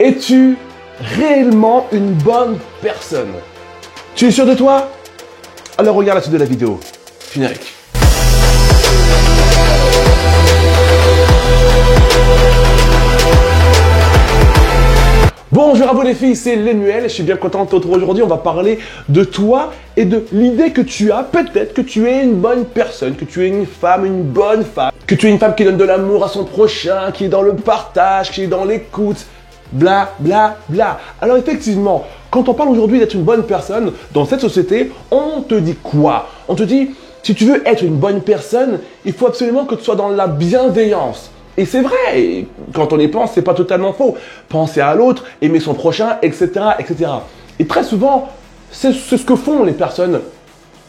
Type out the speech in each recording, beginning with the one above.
Es-tu réellement une bonne personne? Tu es sûr de toi? Alors regarde la suite de la vidéo. Générique. Bonjour à vous les filles, c'est Lemuel, je suis bien content de te retrouver aujourd'hui. On va parler de toi et de l'idée que tu as, peut-être que tu es une bonne personne, que tu es une femme, une bonne femme, que tu es une femme qui donne de l'amour à son prochain, qui est dans le partage, qui est dans l'écoute, bla bla bla. Alors effectivement, quand on parle aujourd'hui d'être une bonne personne, dans cette société, on te dit quoi? On te dit, si tu veux être une bonne personne, il faut absolument que tu sois dans la bienveillance. Et c'est vrai, et quand on y pense, c'est pas totalement faux. Penser à l'autre, aimer son prochain, etc., etc. Et très souvent, c'est ce que font les personnes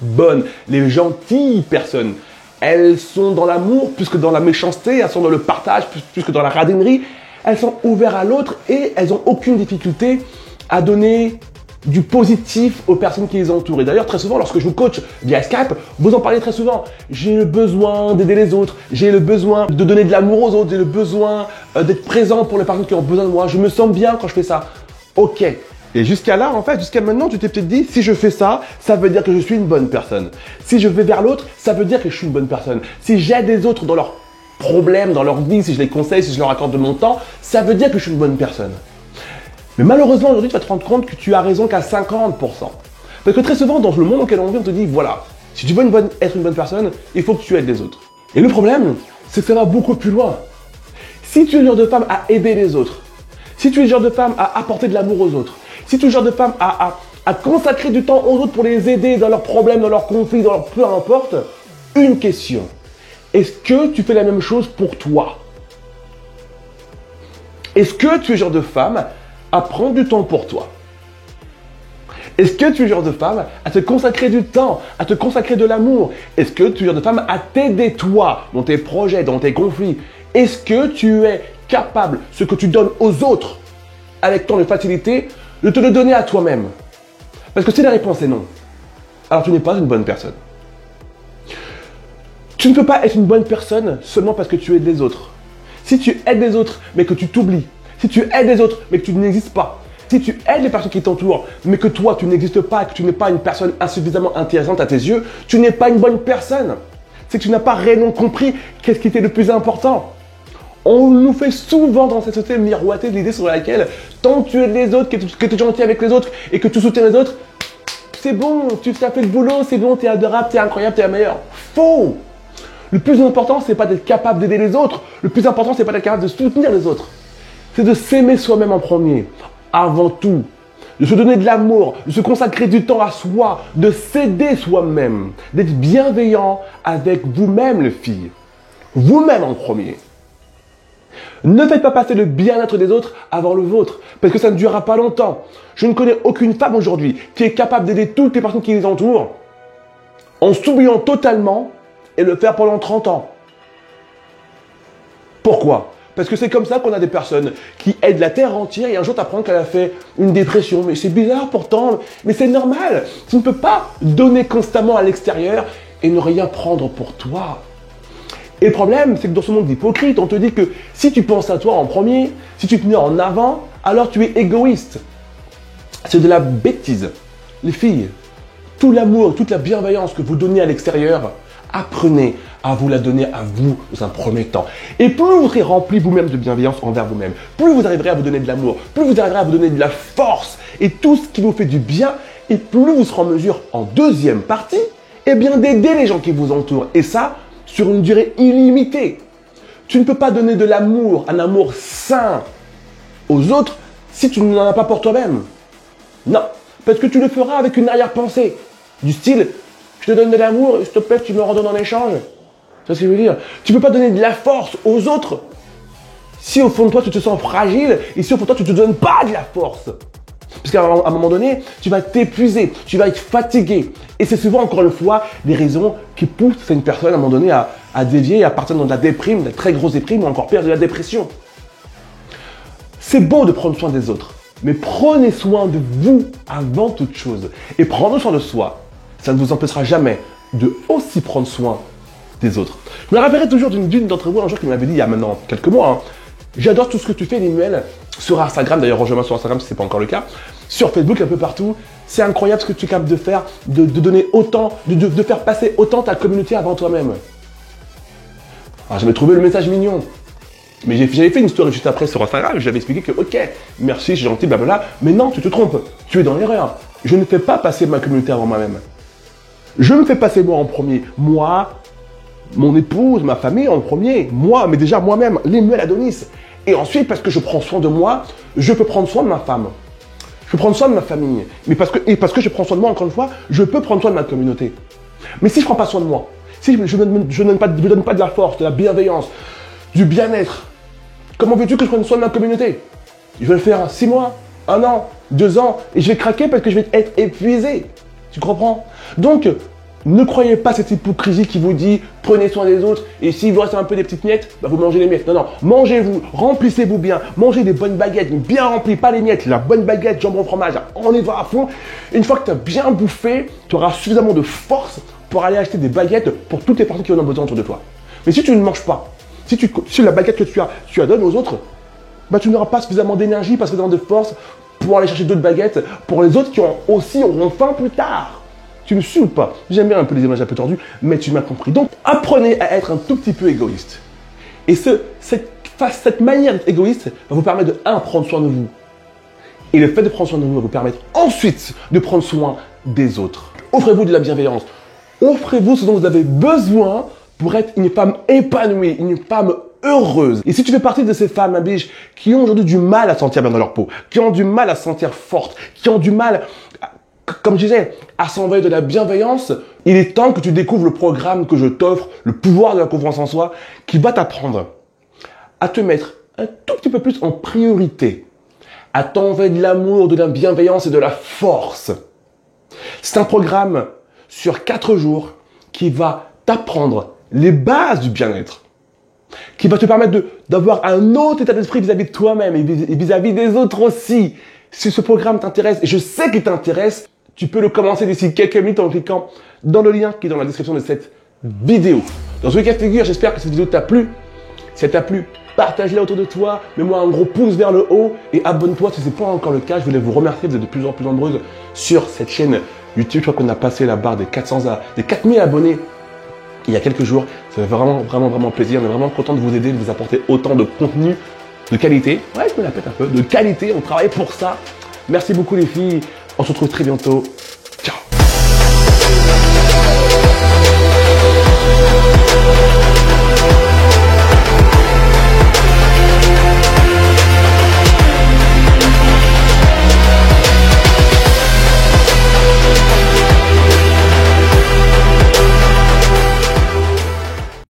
bonnes, les gentilles personnes. Elles sont dans l'amour plus que dans la méchanceté, elles sont dans le partage plus que dans la radinerie. Elles sont ouvertes à l'autre et elles n'ont aucune difficulté à donner du positif aux personnes qui les entourent. Et d'ailleurs, très souvent, lorsque je vous coach via Skype, vous en parlez très souvent. J'ai le besoin d'aider les autres, j'ai le besoin de donner de l'amour aux autres, j'ai le besoin d'être présent pour les personnes qui ont besoin de moi. Je me sens bien quand je fais ça. Ok. Et jusqu'à là, en fait, jusqu'à maintenant, tu t'es peut-être dit, si je fais ça, ça veut dire que je suis une bonne personne. Si je vais vers l'autre, ça veut dire que je suis une bonne personne. Si j'aide les autres dans leurs problèmes, dans leur vie, si je les conseille, si je leur accorde de mon temps, ça veut dire que je suis une bonne personne. Mais malheureusement, aujourd'hui, tu vas te rendre compte que tu as raison qu'à 50%. Parce que très souvent, dans le monde auquel on vit, on te dit, voilà, si tu veux être une bonne personne, il faut que tu aides les autres. Et le problème, c'est que ça va beaucoup plus loin. Si tu es le genre de femme à aider les autres, si tu es le genre de femme à apporter de l'amour aux autres, si tu es le genre de femme à consacrer du temps aux autres pour les aider dans leurs problèmes, dans leurs conflits, dans leur peu importe, une question. Est-ce que tu fais la même chose pour toi? Est-ce que tu es le genre de femme à prendre du temps pour toi? Est-ce que tu es le genre de femme à te consacrer du temps, à te consacrer de l'amour? Est-ce que tu es le genre de femme à t'aider toi dans tes projets, dans tes conflits? Est-ce que tu es capable, ce que tu donnes aux autres avec tant de facilité, de te le donner à toi-même? Parce que si la réponse est non, alors tu n'es pas une bonne personne. Tu ne peux pas être une bonne personne seulement parce que tu aides les autres. Si tu aides les autres mais que tu t'oublies, si tu aides les autres mais que tu n'existes pas, si tu aides les personnes qui t'entourent mais que toi tu n'existes pas et que tu n'es pas une personne insuffisamment intéressante à tes yeux, tu n'es pas une bonne personne. C'est que tu n'as pas réellement compris qu'est-ce qui était le plus important. On nous fait souvent dans cette société miroiter l'idée sur laquelle tant que tu aides les autres, que tu es gentil avec les autres et que tu soutiens les autres, c'est bon, tu as fait le boulot, c'est bon, tu es adorable, tu es incroyable, tu es la meilleure. Faux! Le plus important, c'est pas d'être capable d'aider les autres. Le plus important, c'est pas d'être capable de soutenir les autres. C'est de s'aimer soi-même en premier, avant tout. De se donner de l'amour, de se consacrer du temps à soi, de s'aider soi-même, d'être bienveillant avec vous-même, les filles. Vous-même en premier. Ne faites pas passer le bien-être des autres avant le vôtre, parce que ça ne durera pas longtemps. Je ne connais aucune femme aujourd'hui qui est capable d'aider toutes les personnes qui les entourent en s'oubliant totalement et le faire pendant 30 ans. Pourquoi? Parce que c'est comme ça qu'on a des personnes qui aident la terre entière et un jour tu apprends qu'elle a fait une dépression. Mais c'est bizarre pourtant, mais c'est normal. Tu ne peux pas donner constamment à l'extérieur et ne rien prendre pour toi. Et le problème, c'est que dans ce monde hypocrite, on te dit que si tu penses à toi en premier, si tu te mets en avant, alors tu es égoïste. C'est de la bêtise. Les filles, tout l'amour, toute la bienveillance que vous donnez à l'extérieur, apprenez à vous la donner à vous dans un premier temps. Et plus vous serez rempli vous-même de bienveillance envers vous-même, plus vous arriverez à vous donner de l'amour, plus vous arriverez à vous donner de la force et tout ce qui vous fait du bien, et plus vous serez en mesure, en deuxième partie, eh bien d'aider les gens qui vous entourent. Et ça, sur une durée illimitée. Tu ne peux pas donner de l'amour, un amour sain aux autres si tu n'en as pas pour toi-même. Non, parce que tu le feras avec une arrière-pensée. Du style, je te donne de l'amour, s'il te plaît, tu me redonnes en échange. C'est ce que je veux dire. Tu ne peux pas donner de la force aux autres si au fond de toi tu te sens fragile et si au fond de toi tu ne te donnes pas de la force. Parce qu'à un moment donné, tu vas t'épuiser, tu vas être fatigué. Et c'est souvent, encore une fois, des raisons qui poussent une personne à un moment donné à dévier et à partir dans de la déprime, de la très grosse déprime ou encore pire, de la dépression. C'est beau de prendre soin des autres, mais prenez soin de vous avant toute chose. Et prendre soin de soi, ça ne vous empêchera jamais de aussi prendre soin des autres. Je me rappellerai toujours d'une d'entre vous un jour qui m'avait dit il y a maintenant quelques mois, j'adore tout ce que tu fais, Lemuel, sur Instagram, d'ailleurs rejoins-moi sur Instagram si ce n'est pas encore le cas, sur Facebook, un peu partout. C'est incroyable ce que tu es capable de faire, de donner autant, de faire passer autant ta communauté avant toi-même. Alors j'avais trouvé le message mignon. Mais j'avais fait une story juste après sur Instagram, j'avais expliqué que ok, merci, je suis gentil, blablabla, mais non, tu te trompes, tu es dans l'erreur. Je ne fais pas passer ma communauté avant moi-même. Je me fais passer moi en premier. Moi, mon épouse, ma famille en premier. Moi, mais déjà moi-même, Lemuel Adonis. Et ensuite, parce que je prends soin de moi, je peux prendre soin de ma femme. Je peux prendre soin de ma famille. Mais parce que je prends soin de moi, encore une fois, je peux prendre soin de ma communauté. Mais si je ne prends pas soin de moi, si je ne donne pas de la force, de la bienveillance, du bien-être, comment veux-tu que je prenne soin de ma communauté? Je vais le faire 6 mois, 1 an, 2 ans, et je vais craquer parce que je vais être épuisé. Tu comprends? Donc, ne croyez pas cette hypocrisie qui vous dit prenez soin des autres et s'il vous reste un peu des petites miettes, bah vous mangez les miettes. Non, non, mangez-vous, remplissez-vous bien, mangez des bonnes baguettes, bien remplies, pas les miettes, la bonne baguette, jambon fromage, on y va à fond. Une fois que tu as bien bouffé, tu auras suffisamment de force pour aller acheter des baguettes pour toutes les personnes qui en ont besoin autour de toi. Mais si tu ne manges pas, si la baguette que tu la donnes aux autres, bah tu n'auras pas suffisamment d'énergie, pas suffisamment de force pour aller chercher d'autres baguettes pour les autres qui auront faim plus tard. Tu me suis ou pas? J'aime bien un peu les images un peu tordues, mais tu m'as compris. Donc, apprenez à être un tout petit peu égoïste. Et cette manière d'être égoïste va vous permettre de, prendre soin de vous. Et le fait de prendre soin de vous va vous permettre ensuite de prendre soin des autres. Offrez-vous de la bienveillance. Offrez-vous ce dont vous avez besoin pour être une femme épanouie, une femme heureuse. Et si tu fais partie de ces femmes, ma biche, qui ont aujourd'hui du mal à se sentir bien dans leur peau, qui ont du mal à se sentir fortes, qui ont du mal, comme je disais, à s'envoyer de la bienveillance, il est temps que tu découvres le programme que je t'offre, le pouvoir de la confiance en soi, qui va t'apprendre à te mettre un tout petit peu plus en priorité, à t'envoyer de l'amour, de la bienveillance et de la force. C'est un programme sur 4 jours qui va t'apprendre les bases du bien-être, qui va te permettre d'avoir un autre état d'esprit vis-à-vis de toi-même et vis-à-vis des autres aussi. Si ce programme t'intéresse, et je sais qu'il t'intéresse, tu peux le commencer d'ici quelques minutes en cliquant dans le lien qui est dans la description de cette vidéo. Dans tous les cas de figure, j'espère que cette vidéo t'a plu. Si elle t'a plu, partage-la autour de toi, mets-moi un gros pouce vers le haut et abonne-toi si ce n'est pas encore le cas. Je voulais vous remercier, vous êtes de plus en plus nombreuses sur cette chaîne YouTube. Je crois qu'on a passé la barre des 4000 abonnés il y a quelques jours. Ça fait vraiment plaisir. On est vraiment content de vous aider, de vous apporter autant de contenu de qualité. Ouais, je me la pète un peu. De qualité, on travaille pour ça. Merci beaucoup les filles. On se retrouve très bientôt